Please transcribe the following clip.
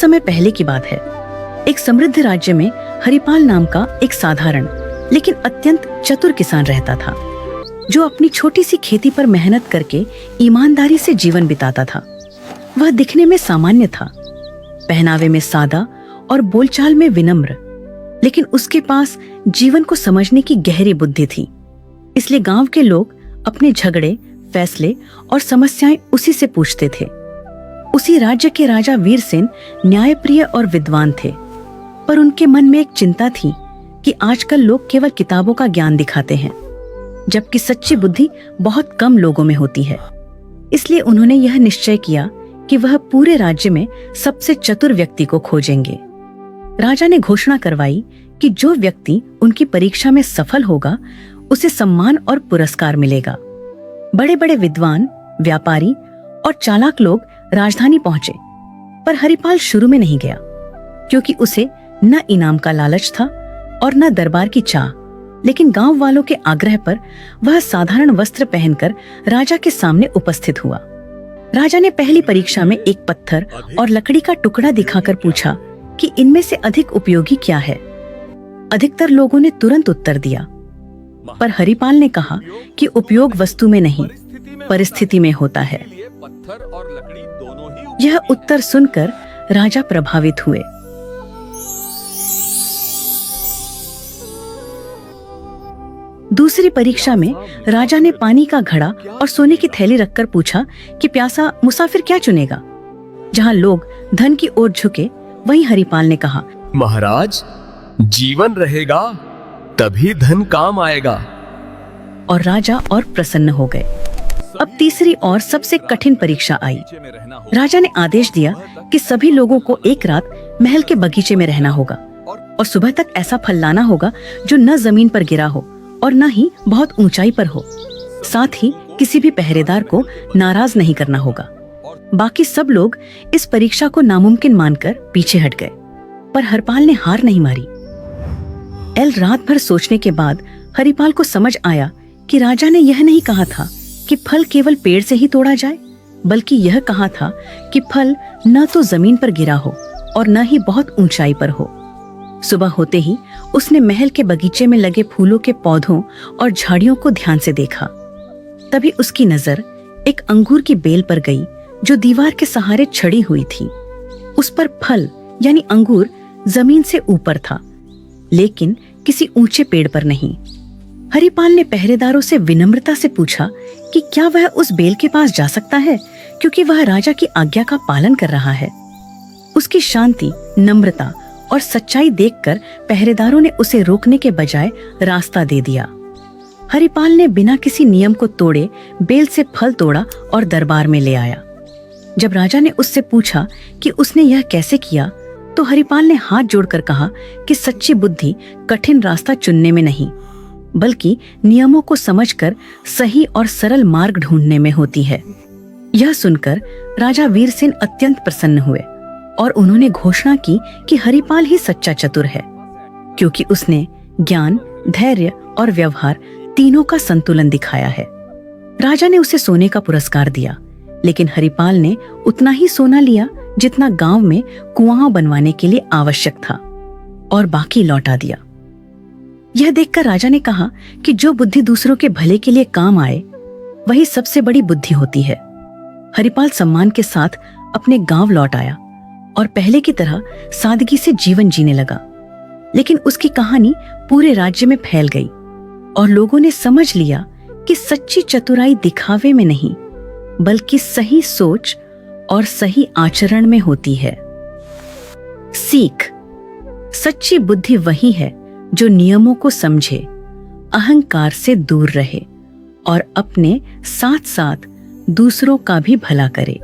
समय पहले की बात है। एक समृद्ध राज्य में हरिपाल नाम का एक साधारण लेकिन अत्यंत चतुर किसान रहता था, जो अपनी छोटी सी खेती पर मेहनत करके ईमानदारी से जीवन बिताता था। वह दिखने में सामान्य था, पहनावे में सादा और बोलचाल में विनम्र, लेकिन उसके पास जीवन को समझने की गहरी बुद्धि थी। इसलिए गांव के लोग अपने झगड़े, फैसले और समस्याएं उसी से पूछते थे। उसी राज्य के राजा वीरसेन न्यायप्रिय और विद्वान थे, पर उनके मन में एक चिंता थी कि आजकल लोग केवल किताबों का ज्ञान दिखाते हैं, जबकि सच्ची बुद्धि बहुत कम लोगों में होती है। इसलिए उन्होंने यह निश्चय किया कि वह पूरे राज्य में सबसे चतुर व्यक्ति को खोजेंगे। राजा ने घोषणा करवाई कि जो व्यक्ति उनकी परीक्षा में सफल होगा, उसे सम्मान और पुरस्कार मिलेगा। बड़े बड़े विद्वान, व्यापारी और चालाक लोग राजधानी पहुंचे, पर हरिपाल शुरू में नहीं गया, क्योंकि उसे न इनाम का लालच था और न दरबार की चाह। लेकिन गांव वालों के आग्रह पर वह साधारण वस्त्र पहनकर राजा के सामने उपस्थित हुआ। राजा ने पहली परीक्षा में एक पत्थर और लकड़ी का टुकड़ा दिखाकर पूछा कि इनमें से अधिक उपयोगी क्या है। अधिकतर लोगों ने तुरंत उत्तर दिया, पर हरिपाल ने कहा कि उपयोग वस्तु में नहीं, परिस्थिति में होता है। यह उत्तर सुनकर राजा प्रभावित हुए। दूसरी परीक्षा में राजा ने पानी का घड़ा और सोने की थैली रखकर पूछा कि प्यासा मुसाफिर क्या चुनेगा। जहां लोग धन की ओर झुके, वहीं हरिपाल ने कहा, महाराज, जीवन रहेगा तभी धन काम आएगा। और राजा और प्रसन्न हो गए। अब तीसरी और सबसे कठिन परीक्षा आई। राजा ने आदेश दिया कि सभी लोगों को एक रात महल के बगीचे में रहना होगा और सुबह तक ऐसा फल लाना होगा जो न जमीन पर गिरा हो और न ही बहुत ऊंचाई पर हो। साथ ही किसी भी पहरेदार को नाराज नहीं करना होगा। बाकी सब लोग इस परीक्षा को नामुमकिन मानकर पीछे हट गए, पर हरिपाल ने हार नहीं मारी। रात भर सोचने के बाद हरिपाल को समझ आया कि राजा ने यह नहीं कहा था कि फल केवल पेड़ से ही तोड़ा जाए, बल्कि यह कहा था कि फल न तो जमीन पर गिरा हो और न ही बहुत ऊंचाई पर हो। सुबह होते ही उसने महल के बगीचे में लगे फूलों के पौधों और झाड़ियों को ध्यान से देखा। तभी उसकी नजर एक अंगूर की बेल पर गई, जो दीवार के सहारे छड़ी हुई थी। उस पर फल यानी अंगूर जमीन से ऊपर था, लेकिन किसी ऊंचे पेड़ पर नहीं। हरिपाल ने पहरेदारों से विनम्रता से पूछा कि क्या वह उस बेल के पास जा सकता है, क्योंकि वह राजा की आज्ञा का पालन कर रहा है। उसकी शांति, नम्रता और सच्चाई देखकर पहरेदारों ने उसे रोकने के बजाय रास्ता दे दिया। हरिपाल ने बिना किसी नियम को तोड़े बेल से फल तोड़ा और दरबार में ले आया। जब राजा ने उससे पूछा कि उसने यह कैसे किया, तो हरिपाल ने हाथ जोड़कर कहा कि सच्ची बुद्धि कठिन रास्ता चुनने में नहीं, बल्कि नियमों को समझकर सही और सरल मार्ग ढूंढने में होती है। यह सुनकर राजा वीरसेन अत्यंत प्रसन्न हुए और उन्होंने घोषणा की कि हरिपाल ही सच्चा चतुर है, क्योंकि उसने ज्ञान, धैर्य और व्यवहार तीनों का संतुलन दिखाया है। राजा ने उसे सोने का पुरस्कार दिया, लेकिन हरिपाल ने उतना ही सोना लिया जितना गांव में कुआं बनवाने के लिए आवश्यक था, और बाकी लौटा दिया। यह देखकर राजा ने कहा कि जो बुद्धि दूसरों के भले के लिए काम आए, वही सबसे बड़ी बुद्धि होती है। हरिपाल सम्मान के साथ अपने गांव लौट आया और पहले की तरह सादगी से जीवन जीने लगा। लेकिन उसकी कहानी पूरे राज्य में फैल गई और लोगों ने समझ लिया कि सच्ची चतुराई दिखावे में नहीं, बल्कि सही सोच और सही आचरण में होती है। सीख: सच्ची बुद्धि वही है जो नियमों को समझे, अहंकार से दूर रहे और अपने साथ साथ दूसरों का भी भला करे।